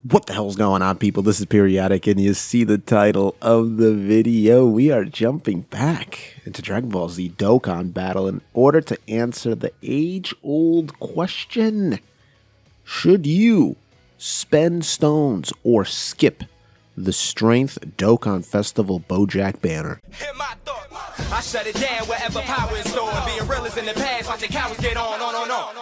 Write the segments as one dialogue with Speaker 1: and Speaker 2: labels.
Speaker 1: What the hell's going on, people? This is Periodic, and you see the title of the video. We are jumping back into Dragonball Z Dokkan Battle in order to answer the age-old question. Should you spend stones or skip the Strength Dokkan Festival Boujack banner?
Speaker 2: I shut it down wherever power is stored. Being real is in the past, watching cowards get on.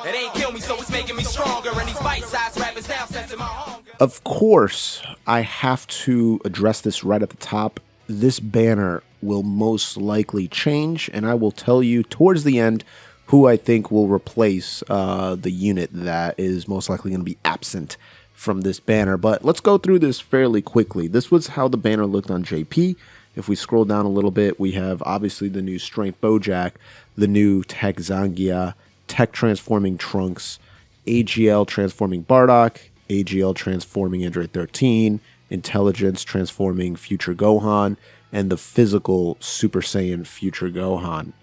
Speaker 2: It ain't kill me, so it's making me stronger. And these bite-sized rappers now sensing my hunger.
Speaker 1: Of course, I have to address this right at the top. This banner will most likely change, and I will tell you towards the end who I think will replace the unit that is most likely going to be absent from this banner. But let's go through this fairly quickly. This was how the banner looked on JP. If we scroll down a little bit, we have obviously the new Strength Boujack, the new Tech Zangia, Tech Transforming Trunks, AGL Transforming Bardock, AGL Transforming Android 13, Intelligence Transforming Future Gohan, and the Physical Super Saiyan Future Gohan.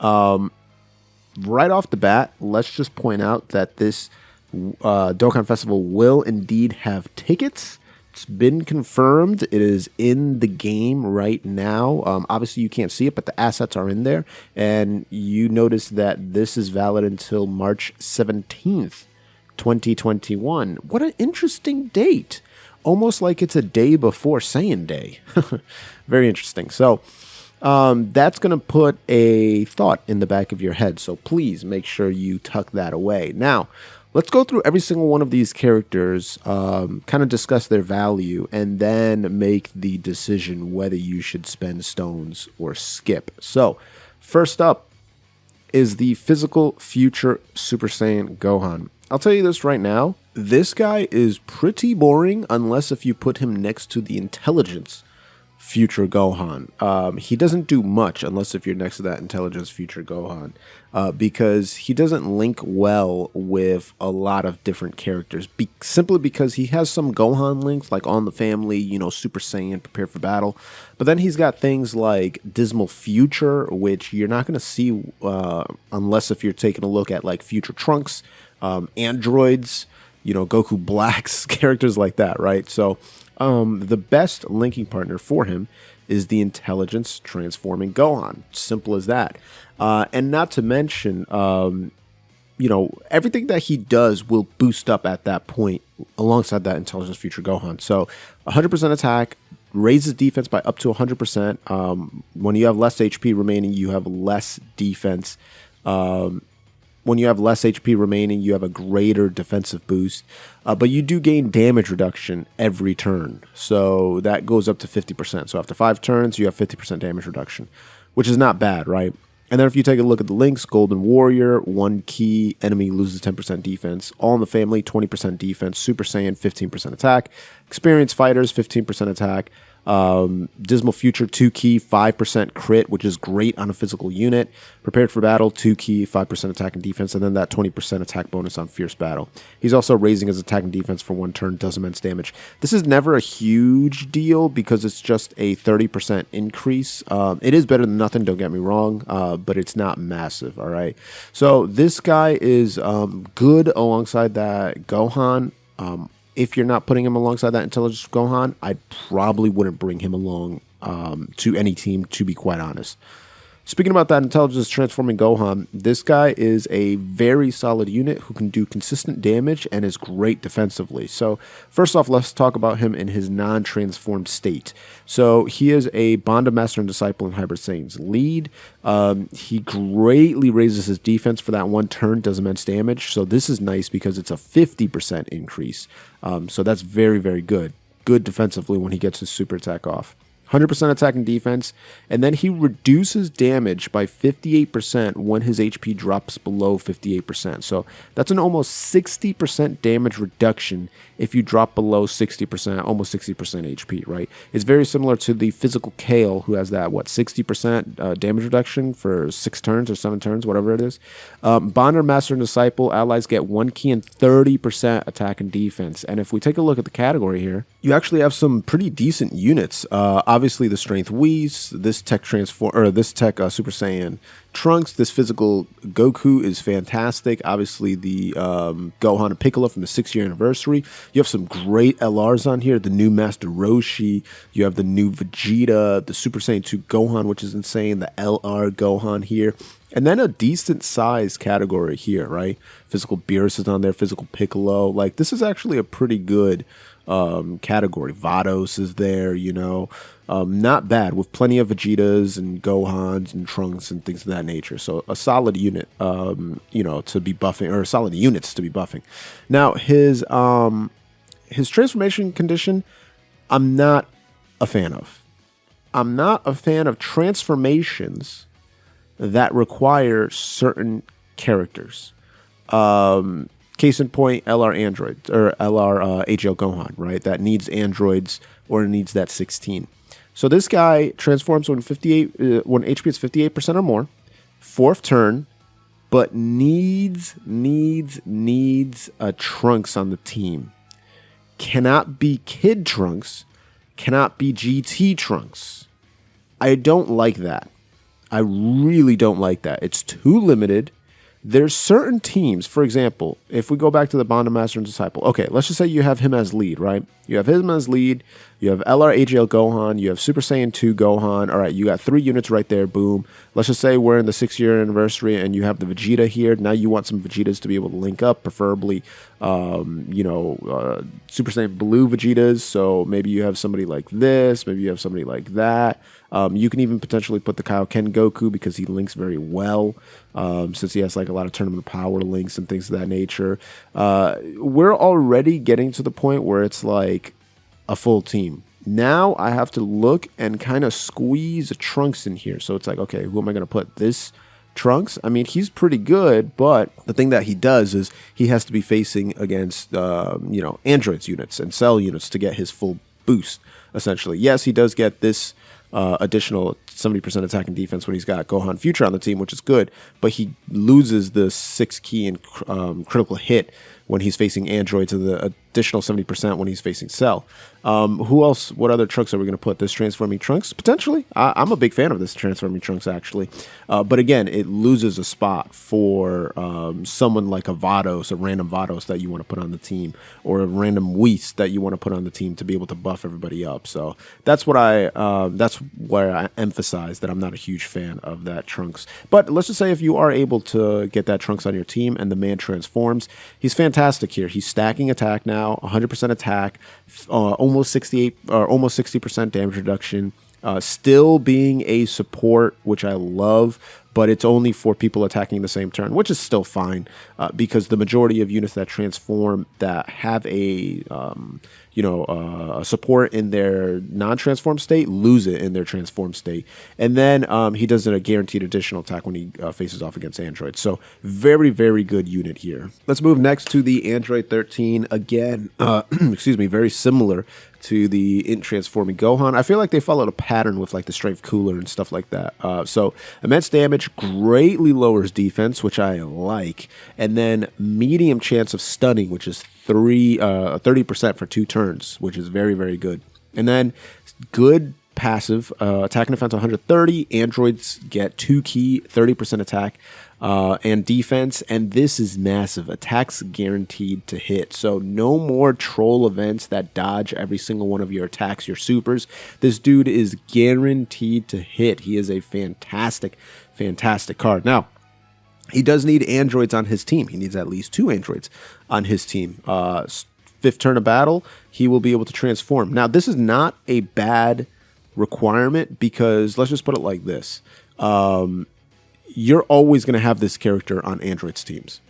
Speaker 1: Right off the bat, let's just point out that this Dokkan Festival will indeed have tickets. It's been confirmed. It is in the game right now. Obviously, you can't see it, but the assets are in there. And you notice that this is valid until March 17th, 2021. What an interesting date. Almost like it's a day before Saiyan Day. Very interesting. So that's going to put a thought in the back of your head. So please make sure you tuck that away. Now, let's go through every single one of these characters, kind of discuss their value, and then make the decision whether you should spend stones or skip. So, first up is the Physical Future Super Saiyan Gohan. I'll tell you this right now, this guy is pretty boring unless if you put him next to the Intelligence Future Gohan. He doesn't do much unless if you're next to that Intelligence Future Gohan, because he doesn't link well with a lot of different characters, simply because he has some Gohan links, like On the Family, you know, Super Saiyan, Prepare for Battle, but then he's got things like Dismal Future, which you're not going to see unless if you're taking a look at like Future Trunks, androids, you know, Goku Black's, characters like that, right? So the best linking partner for him is the Intelligence Transforming Gohan. Simple as that. And not to mention, you know, everything that he does will boost up at that point alongside that Intelligence Future Gohan. So 100% attack, raises defense by up to 100%. When you have less HP remaining, you have less defense. When you have less HP remaining, you have a greater defensive boost, but you do gain damage reduction every turn. So that goes up to 50%. So after 5 turns, you have 50% damage reduction, which is not bad, right? And then if you take a look at the links, Golden Warrior, 1 key, enemy loses 10% defense. All in the Family, 20% defense. Super Saiyan, 15% attack. Experienced Fighters, 15% attack. Dismal Future, 2 key, 5% crit, which is great on a physical unit. Prepared for Battle, 2 key, 5% attack and defense, and then that 20% attack bonus on Fierce Battle. He's also raising his attack and defense for 1 turn, does immense damage. This is never a huge deal because it's just a 30% increase. It is better than nothing, don't get me wrong, but it's not massive, all right? So this guy is good alongside that Gohan. If you're not putting him alongside that Intelligence Gohan, I probably wouldn't bring him along to any team, to be quite honest. Speaking about that Intelligence Transforming Gohan, this guy is a very solid unit who can do consistent damage and is great defensively. So first off, let's talk about him in his non-transformed state. So he is a Bonded Master and Disciple in Hybrid Saiyan's lead. He greatly raises his defense for that 1 turn, does immense damage. So this is nice because it's a 50% increase. So that's very, very good. Good defensively when he gets his super attack off. 100% attack and defense, and then he reduces damage by 58% when his HP drops below 58%. So that's an almost 60% damage reduction if you drop below 60%, almost 60% HP, right? It's very similar to the Physical Kale, who has that, 60% damage reduction for 6 turns or 7 turns, whatever it is. Bonder, Master, and Disciple, allies get 1 key and 30% attack and defense. And if we take a look at the category here, you actually have some pretty decent units. Obviously, obviously the strength Whis, this tech Super Saiyan Trunks, this physical Goku is fantastic. Obviously the Gohan and Piccolo from the 6-year anniversary. You have some great LRs on here. The new Master Roshi. You have the new Vegeta, the Super Saiyan 2 Gohan, which is insane. The LR Gohan here. And then a decent size category here, right? Physical Beerus is on there, physical Piccolo. Like, this is actually a pretty good category. Vados is there, you know. Not bad, with plenty of Vegetas and Gohans and Trunks and things of that nature. So a solid unit, you know, to be buffing, or solid units to be buffing. Now, his transformation condition, I'm not a fan of. I'm not a fan of transformations that require certain characters. Case in point, LR Android, or LR Agl Gohan, right? That needs androids or needs that 16. So this guy transforms when HP is 58% or more, 4th turn, but needs a Trunks on the team. Cannot be Kid Trunks, cannot be GT Trunks. I don't like that. I really don't like that. It's too limited. There's certain teams, for example, if we go back to the Bond of Master and Disciple, okay, let's just say you have him as lead, right? You have him as lead, you have LR Agl Gohan, you have Super Saiyan 2 Gohan, all right, you got 3 units right there, boom. Let's just say we're in the 6-year anniversary and you have the Vegeta here. Now you want some Vegetas to be able to link up, preferably, you know, Super Saiyan Blue Vegetas, so maybe you have somebody like this, maybe you have somebody like that. You can even potentially put the Kaioken Goku because he links very well, since he has like a lot of tournament power links and things of that nature. We're already getting to the point where it's like a full team. Now I have to look and kind of squeeze a Trunks in here. So it's like, okay, who am I going to put? This Trunks? I mean, he's pretty good, but the thing that he does is he has to be facing against, you know, androids units and cell units to get his full boost, essentially. Yes, he does get this additional 70% attack and defense when he's got Gohan Future on the team, which is good, but he loses the 6 key and critical hit when he's facing androids and the additional 70% when he's facing Cell. Who else? What other Trunks are we going to put? This Transforming Trunks? Potentially. I'm a big fan of this Transforming Trunks, actually. But again, it loses a spot for someone like a Vados, a random Vados that you want to put on the team, or a random Whis that you want to put on the team to be able to buff everybody up. So that's what that's where I emphasize that I'm not a huge fan of that Trunks. But let's just say if you are able to get that Trunks on your team and the man transforms, he's fantastic here. He's stacking attack now, 100% attack, almost 68 or almost 60% damage reduction, still being a support, which I love, but it's only for people attacking the same turn, which is still fine, because the majority of units that transform that have a a support in their non-transform state lose it in their transform state. And then he does a guaranteed additional attack when he faces off against androids. So very, very good unit here. Let's move next to the Android 13. Again, excuse me, very similar to the Transforming Gohan. I feel like they followed a pattern with like the Strength Cooler and stuff like that. So immense damage, greatly lowers defense, which I like, and then medium chance of stunning, which is 30% for 2 turns, which is very, very good. And then good passive, attack and defense 130. Androids get 2 key, 30% attack and defense, and this is massive. Attacks guaranteed to hit. So no more troll events that dodge every single one of your attacks, your supers. This dude is guaranteed to hit. He is a fantastic, fantastic card. Now, he does need androids on his team. He needs at least 2 androids on his team. 5th turn of battle, he will be able to transform. Now, this is not a bad requirement because, let's just put it like this. You're always going to have this character on androids teams.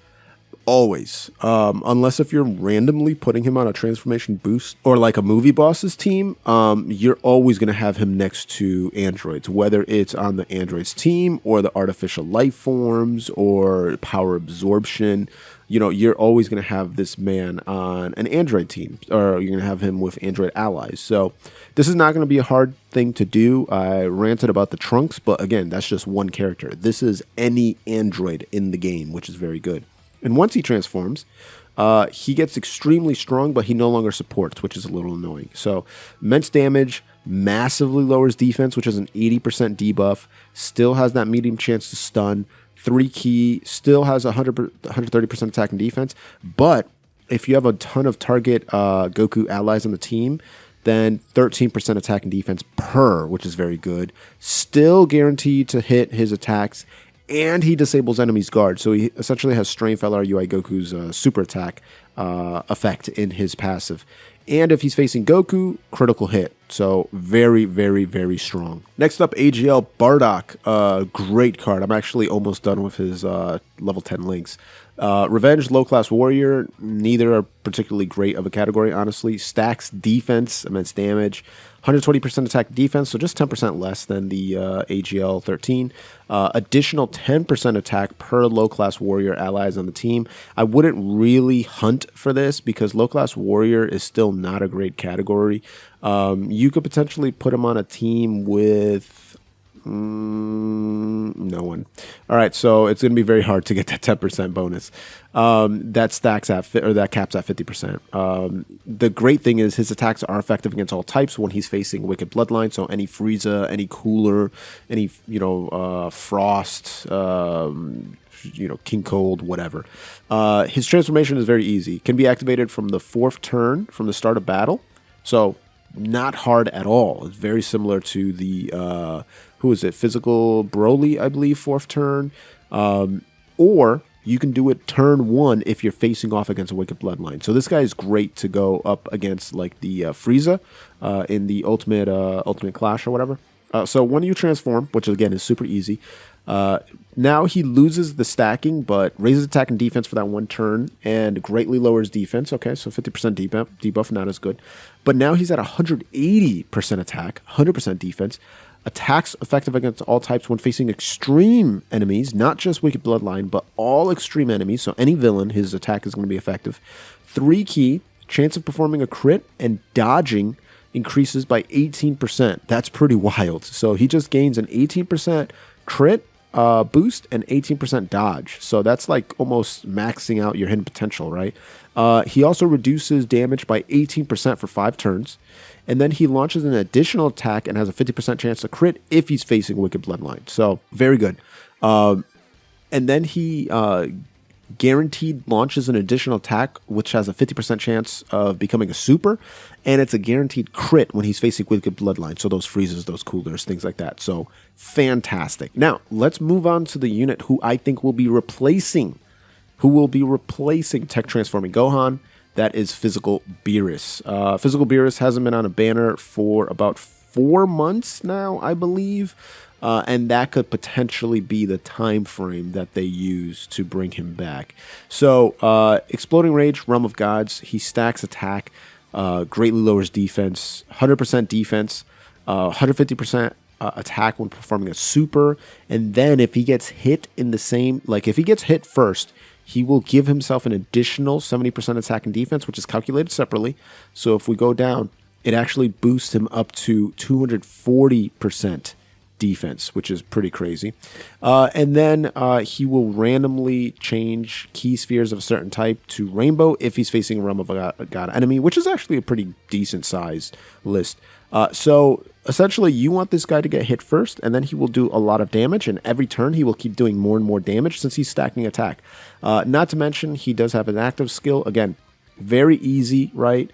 Speaker 1: Always. Unless if you're randomly putting him on a transformation boost or like a movie boss's team, you're always going to have him next to androids, whether it's on the androids team or the artificial life forms or power absorption. You know, you're always going to have this man on an android team, or you're going to have him with android allies. So this is not going to be a hard thing to do. I ranted about the Trunks, but again, that's just one character. This is any android in the game, which is very good. And once he transforms, he gets extremely strong, but he no longer supports, which is a little annoying. So immense damage, massively lowers defense, which is an 80% debuff, still has that medium chance to stun, 3 key, still has 130% attack and defense, but if you have a ton of target Goku allies on the team, then 13% attack and defense per, which is very good. Still guaranteed to hit his attacks, and he disables enemies' guard. So he essentially has Strength LRUI Goku's super attack effect in his passive. And if he's facing Goku, critical hit. So very, very, very strong. Next up, Agl Bardock. Great card. I'm actually almost done with his level 10 links. Revenge, low-class warrior. Neither are particularly great of a category, honestly. Stacks defense, immense damage. 120% attack defense, so just 10% less than the AGL 13. Additional 10% attack per low-class warrior allies on the team. I wouldn't really hunt for this because low-class warrior is still not a great category. You could potentially put him on a team with no one. All right, so it's going to be very hard to get that 10% bonus. That caps at 50%. The great thing is his attacks are effective against all types when he's facing Wicked Bloodline. So any Frieza, any Cooler, any Frost, King Cold, whatever. His transformation is very easy. Can be activated from the 4th turn from the start of battle. So not hard at all. It's very similar to the Physical Broly, I believe, 4th turn. Or you can do it turn 1 if you're facing off against a Wicked Bloodline. So this guy is great to go up against like the Frieza in the Ultimate Clash or whatever. So when you transform, which again is super easy, now he loses the stacking, but raises attack and defense for that 1 turn and greatly lowers defense. Okay, so 50% debuff, not as good. But now he's at 180% attack, 100% defense. Attacks effective against all types when facing extreme enemies, not just Wicked Bloodline, but all extreme enemies. So any villain, his attack is going to be effective. 3 key, chance of performing a crit and dodging increases by 18%. That's pretty wild. So he just gains an 18% crit boost and 18% dodge. So that's like almost maxing out your hidden potential, right? He also reduces damage by 18% for 5 turns. And then he launches an additional attack and has a 50% chance to crit if he's facing Wicked Bloodline. So very good. And then he guaranteed launches an additional attack, which has a 50% chance of becoming a super. And it's a guaranteed crit when he's facing Wicked Bloodline. So those freezes, those coolers, things like that. So fantastic. Now, let's move on to the unit who I think will be replacing Tech Transforming Gohan. That is Physical Beerus. Physical Beerus hasn't been on a banner for about 4 months now, I believe. And that could potentially be the time frame that they use to bring him back. So, Exploding Rage, Realm of Gods, he stacks attack, greatly lowers defense, 100% defense, 150% attack when performing a super. And then if he gets hit in the same, like if he gets hit first, he will give himself an additional 70% attack and defense, which is calculated separately. So if we go down, it actually boosts him up to 240% defense, which is pretty crazy. And then he will randomly change key spheres of a certain type to rainbow if he's facing a Realm of God enemy, which is actually a pretty decent sized list. So essentially, you want this guy to get hit first, and then he will do a lot of damage, and every turn he will keep doing more and more damage since he's stacking attack. Not to mention, he does have an active skill. Again, very easy, right?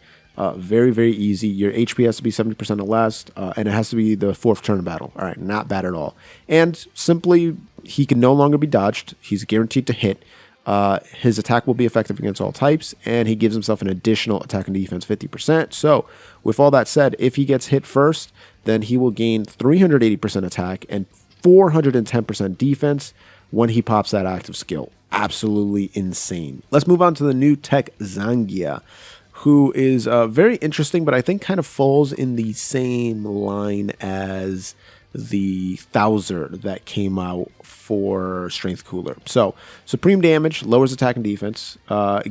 Speaker 1: Very, very easy. Your HP has to be 70% or less, and it has to be the 4th turn of battle. All right, not bad at all. And simply, he can no longer be dodged. He's guaranteed to hit. His attack will be effective against all types, and he gives himself an additional attack and defense 50%. So, with all that said, if he gets hit first, then he will gain 380% attack and 410% defense when he pops that active skill. Absolutely insane. Let's move on to the new tech Zangia, who is very interesting, but I think kind of falls in the same line as the Thouser that came out for Strength Cooler. So, supreme damage, lowers attack and defense,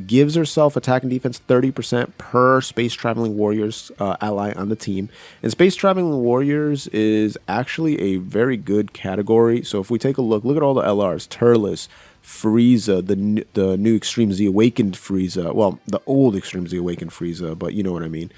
Speaker 1: gives herself attack and defense 30% per Space Traveling Warriors ally on the team. And Space Traveling Warriors is actually a very good category. So if we take a look at all the LRs, Turles, Frieza, the new Extreme Z Awakened Frieza, well, the old Extreme Z Awakened Frieza, but you know what I mean,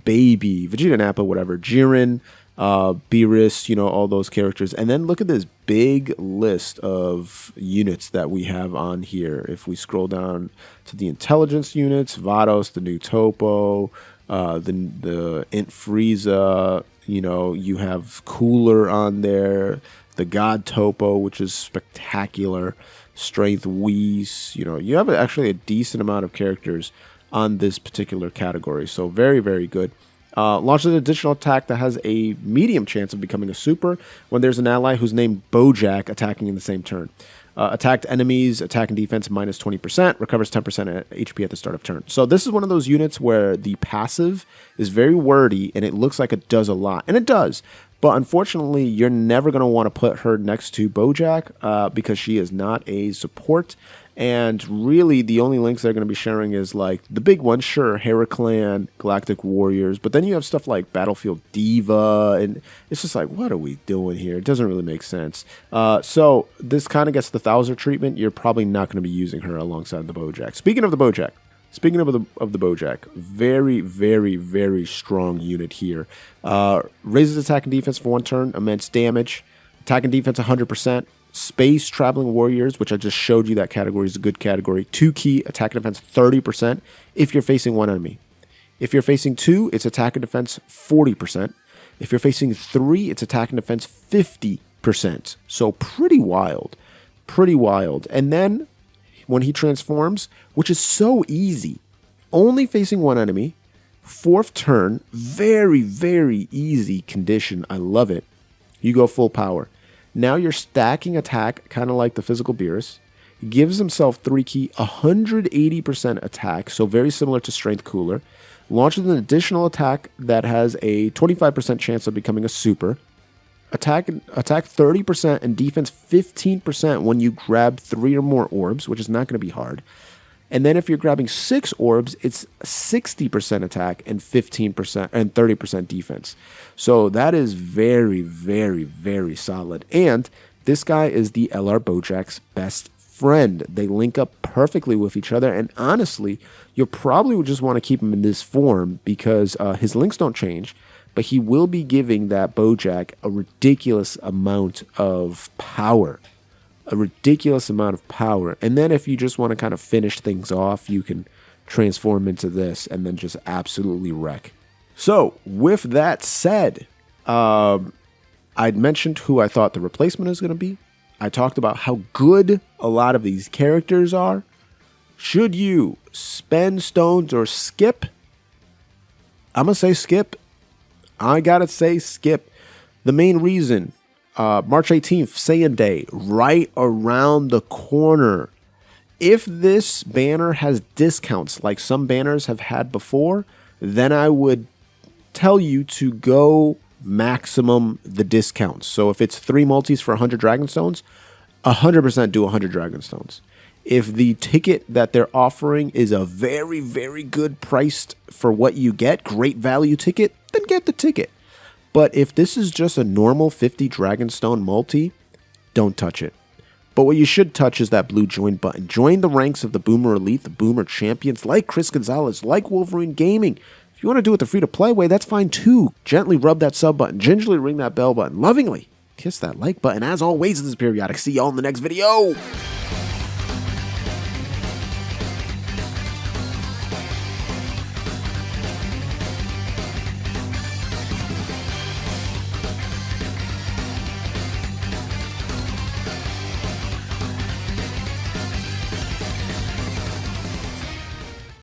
Speaker 1: Baby, Vegeta Nappa, whatever, Jiren, Beerus, you know, all those characters. And then look at this big list of units that we have on here. If we scroll down to the intelligence units, Vados, the new Topo, the Int Frieza, you know, you have Cooler on there, the God Topo, which is spectacular, Strength Whis, you know, you have actually a decent amount of characters on this particular category. So very, very good. Launches an additional attack that has a medium chance of becoming a super when there's an ally who's named Bojack attacking in the same turn. Attacked enemies, attack and defense minus 20%, recovers 10% HP at the start of turn. So this is one of those units where the passive is very wordy and it looks like it does a lot. And it does. But unfortunately, you're never going to want to put her next to Bojack because she is not a support. And really, the only links they're going to be sharing is like the big ones, sure, Heraclan, Galactic Warriors. But then you have stuff like Battlefield Diva. And it's just like, what are we doing here? It doesn't really make sense. So this kind of gets the Thouser treatment. You're probably not going to be using her alongside the Bojack. Speaking of the Bojack, very, very, very strong unit here. Raises attack and defense for 1 turn, immense damage. Attack and defense 100%. Space Traveling Warriors, which I just showed you that category is a good category. 2 key, attack and defense 30% if you're facing 1 enemy. If you're facing 2, it's attack and defense 40%. If you're facing 3, it's attack and defense 50%. So pretty wild. Pretty wild. And then when he transforms, which is so easy, only facing 1 enemy, 4th turn, very, very easy condition. I love it. You go full power. Now you're stacking attack, kind of like the physical Beerus. He gives himself 3 key, 180% attack, so very similar to Strength Cooler. Launches an additional attack that has a 25% chance of becoming a super. Attack 30% and defense 15% when you grab 3 or more orbs, which is not going to be hard. And then if you're grabbing 6 orbs, it's 60% attack and 15% and 30% defense. So that is very, very, very solid. And this guy is the LR Bojack's best friend. They link up perfectly with each other. And honestly, you probably would just want to keep him in this form because his links don't change. But he will be giving that Bojack a ridiculous amount of power. And then if you just want to kind of finish things off, you can transform into this and then just absolutely wreck. So with that said, I'd mentioned who I thought the replacement is going to be. I talked about how good a lot of these characters are. Should you spend stones or skip? I'm going to say skip. I got to say skip. The main reason, March 18th, Saiyan Day, right around the corner. If this banner has discounts like some banners have had before, then I would tell you to go maximum the discounts. So if it's 3 multis for 100 Dragonstones, 100% do 100 Dragonstones. If the ticket that they're offering is a very, very good priced for what you get, great value ticket, then get the ticket. But if this is just a normal 50 Dragonstone multi, don't touch it. But what you should touch is that blue join button. Join the ranks of the Boomer Elite, the Boomer Champions, like Chris Gonzalez, like Wolverine Gaming. If you want to do it the free-to-play way, that's fine too. Gently rub that sub button. Gingerly ring that bell button. Lovingly kiss that like button. As always, this is Periodic. See y'all in the next video.